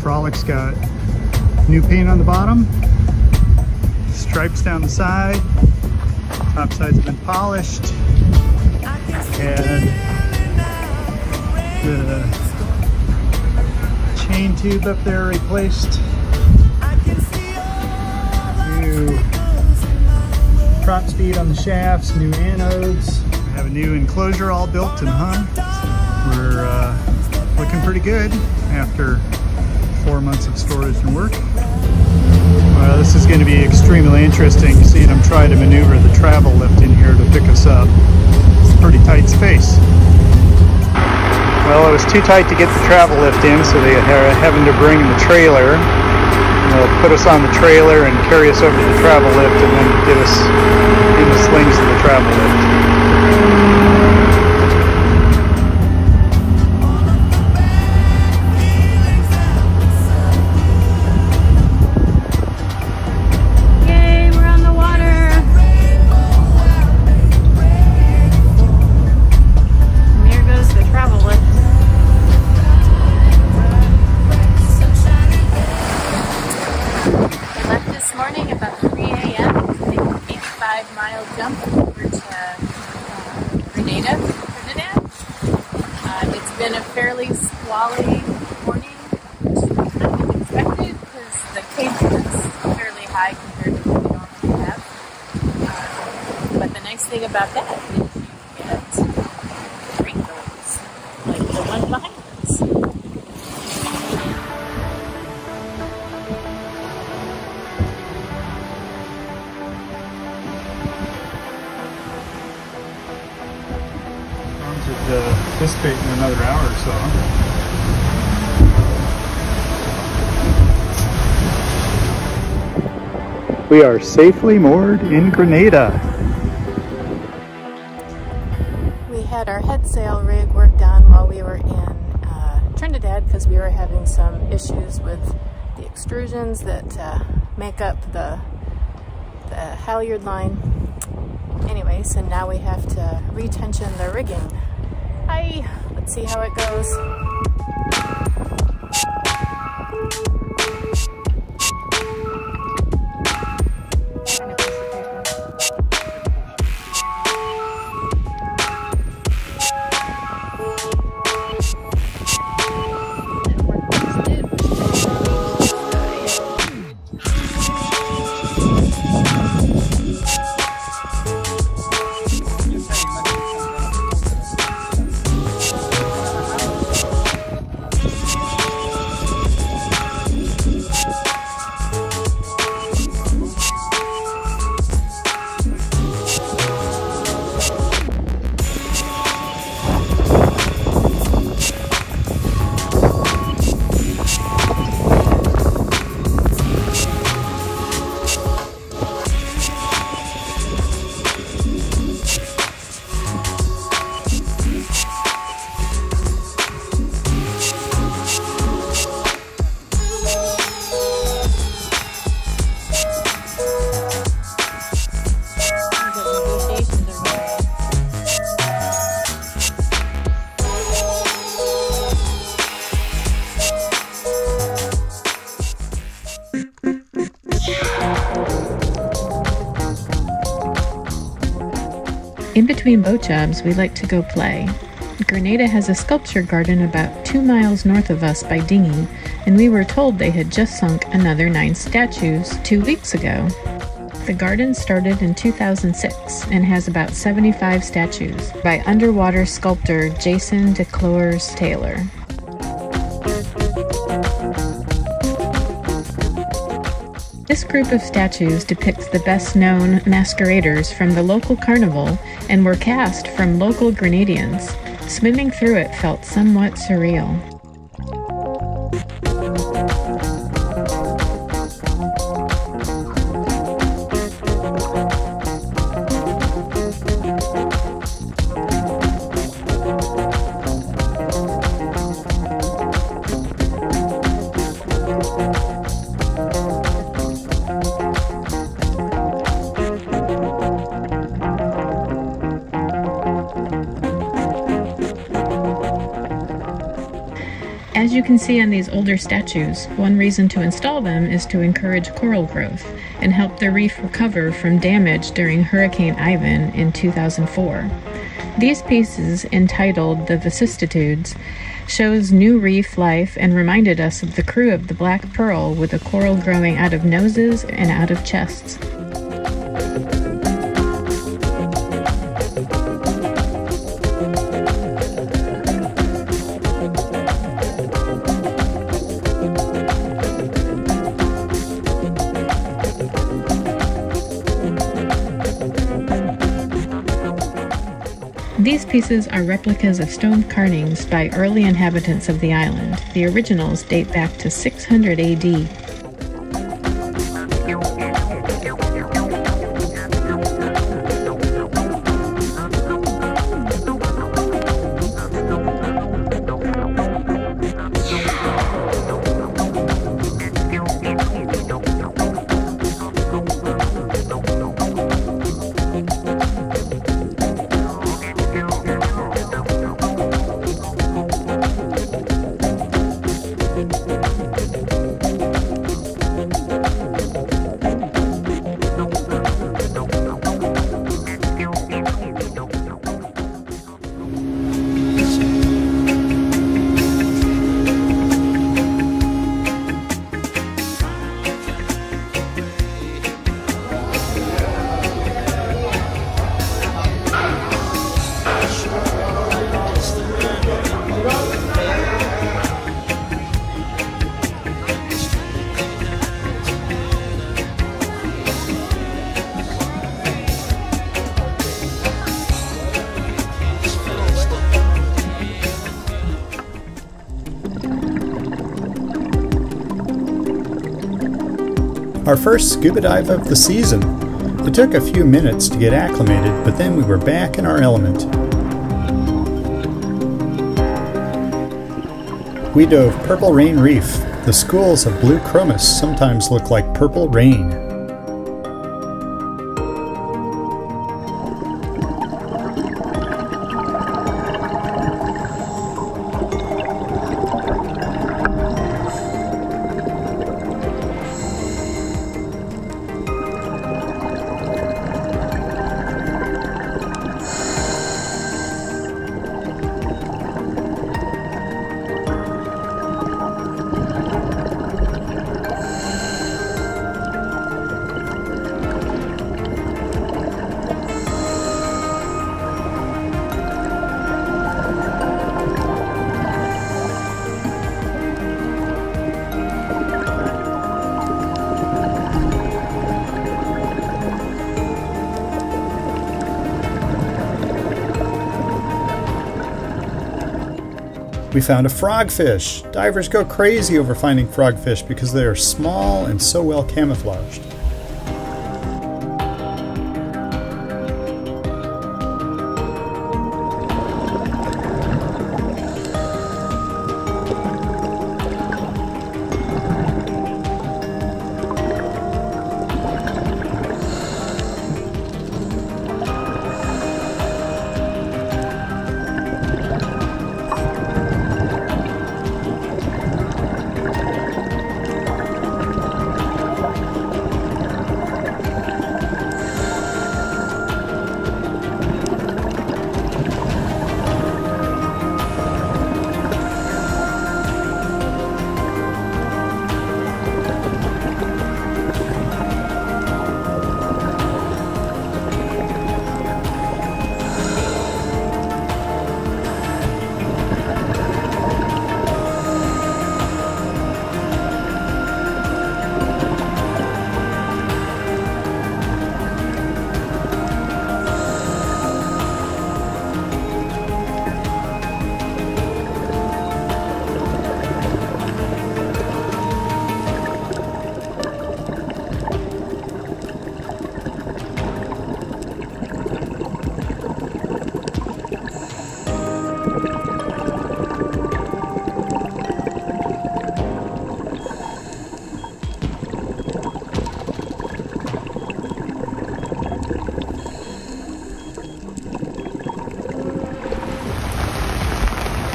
Frolic's got new paint on the bottom, stripes down the side, top sides have been polished, and the chain tube up there replaced. New prop speed on the shafts, new anodes. We have a new enclosure all built and hung. We're looking pretty good after 4 months of storage and work. Well, this is going to be extremely interesting to see them try to maneuver the travel lift in here to pick us up. It's a pretty tight space. Well, it was too tight to get the travel lift in, so they are having to bring the trailer. They'll put us on the trailer and carry us over to the travel lift and then get us in the slings of the travel lift. Jump over to Grenada, Trinidad. It's been a fairly squally morning, which we kind of expected because the cage is fairly high compared to what we normally have. But the nice thing about that is you get rainbows like the one behind us. Participate in another hour or so. We are safely moored in Grenada. We had our head sail rig worked on while we were in Trinidad because we were having some issues with the extrusions that make up the halyard line. Anyway, so now we have to retension the rigging. Hi, let's see how it goes. In between boat jobs, we like to go play. Grenada has a sculpture garden about 2 miles north of us by dinghy, and we were told they had just sunk another 9 statues 2 weeks ago. The garden started in 2006 and has about 75 statues by underwater sculptor Jason DeClores Taylor. This group of statues depicts the best-known masqueraders from the local carnival and were cast from local Grenadians. Swimming through it felt somewhat surreal. As you can see on these older statues, one reason to install them is to encourage coral growth and help the reef recover from damage during Hurricane Ivan in 2004. These pieces, entitled The Vicissitudes, shows new reef life and reminded us of the crew of the Black Pearl with a coral growing out of noses and out of chests. These pieces are replicas of stone carvings by early inhabitants of the island. The originals date back to 600 AD. Our first scuba dive of the season. It took a few minutes to get acclimated, but then we were back in our element. We dove Purple Rain Reef. The schools of blue chromis sometimes look like purple rain. We found a frogfish. Divers go crazy over finding frogfish because they are small and so well camouflaged.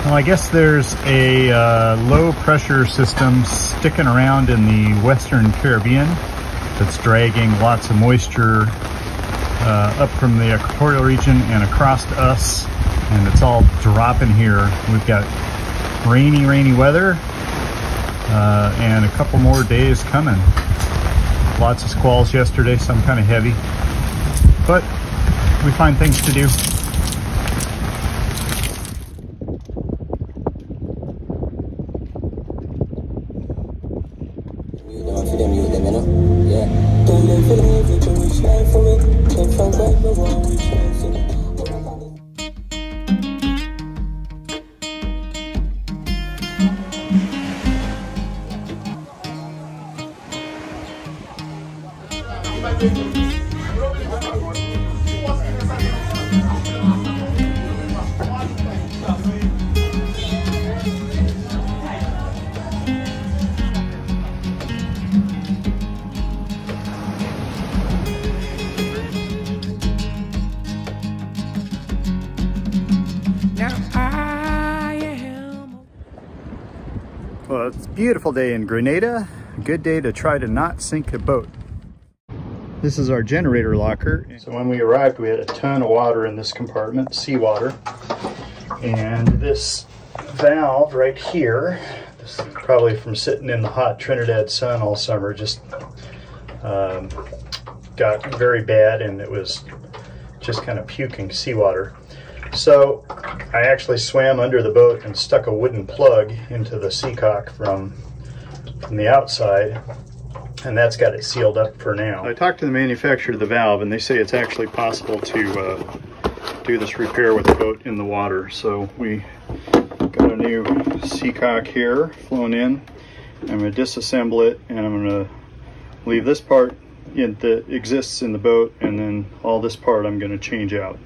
Well, I guess there's a low pressure system sticking around in the Western Caribbean that's dragging lots of moisture up from the equatorial region and across to us, and it's all dropping here. We've got rainy weather and a couple more days coming. Lots of squalls yesterday, some kind of heavy, but we find things to do. Well, it's a beautiful day in Grenada. A good day to try to not sink a boat. This is our generator locker. So when we arrived, we had a ton of water in this compartment, seawater. And this valve right here, this is probably from sitting in the hot Trinidad sun all summer, just got very bad, and it was just kind of puking seawater. So I actually swam under the boat and stuck a wooden plug into the seacock from the outside, and that's got it sealed up for now. I talked to the manufacturer of the valve, and they say it's actually possible to do this repair with the boat in the water. So we got a new seacock here flown in. I'm going to disassemble it, and I'm going to leave this part that exists in the boat, and then all this part I'm going to change out.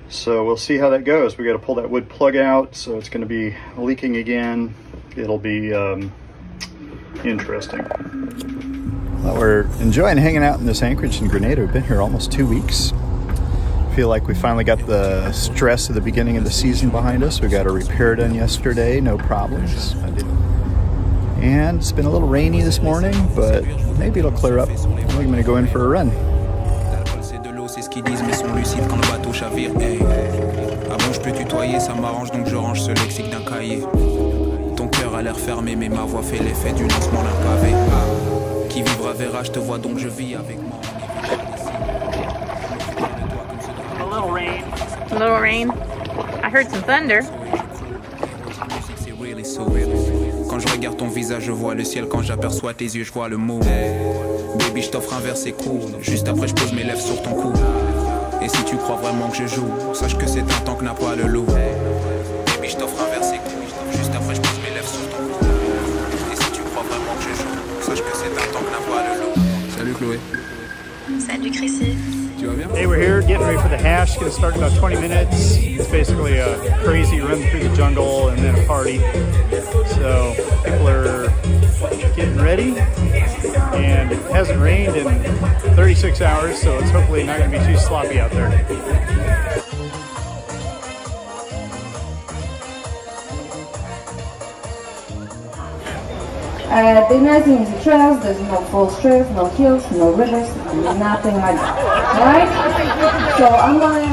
So we'll see how that goes. We got to pull that wood plug out, so it's going to be leaking again. It'll be interesting. Well, we're enjoying hanging out in this anchorage in Grenada. We've been here almost 2 weeks. Feel like we finally got the stress of the beginning of the season behind us. We got a repair done yesterday, no problems. And it's been a little rainy this morning, but maybe it'll clear up. I think I'm going to go in for a run. C'est ce qu'ils disent, mais sont lucides quand le bateau chavire. Hey. Avant je peux tutoyer, ça m'arrange donc je range ce lexique d'un cahier. Ton cœur a l'air fermé, mais ma voix fait l'effet du lancement d'un pavé. Qui vivra verra, je te vois donc je vis avec moi. A little rain. A little rain. I heard some thunder. Quand je regarde ton visage, je vois le ciel. Quand j'aperçois tes yeux, je vois le mot. Baby, je t'offre un verset court. Juste après, je pose mes lèvres sur ton cou. Et si tu crois vraiment que je joue, sache que c'est un temps que n'a pas le loup. Baby, je t'offre un verset court. Juste après, je pose mes lèvres sur ton cou. Et si tu crois vraiment que je joue, sache que c'est un temps que n'a pas le loup. Salut Chloé. Salut Chrissy. Tu vas bien? Hey, we're here getting ready for the hash. It's going to start in about 20 minutes. It's basically a crazy run through the jungle and then a party. So people are getting ready, and it hasn't rained in 36 hours, so it's hopefully not going to be too sloppy out there. There's nothing in the trails, there's no false trails, no hills, no rivers, nothing like that, right? So I'm going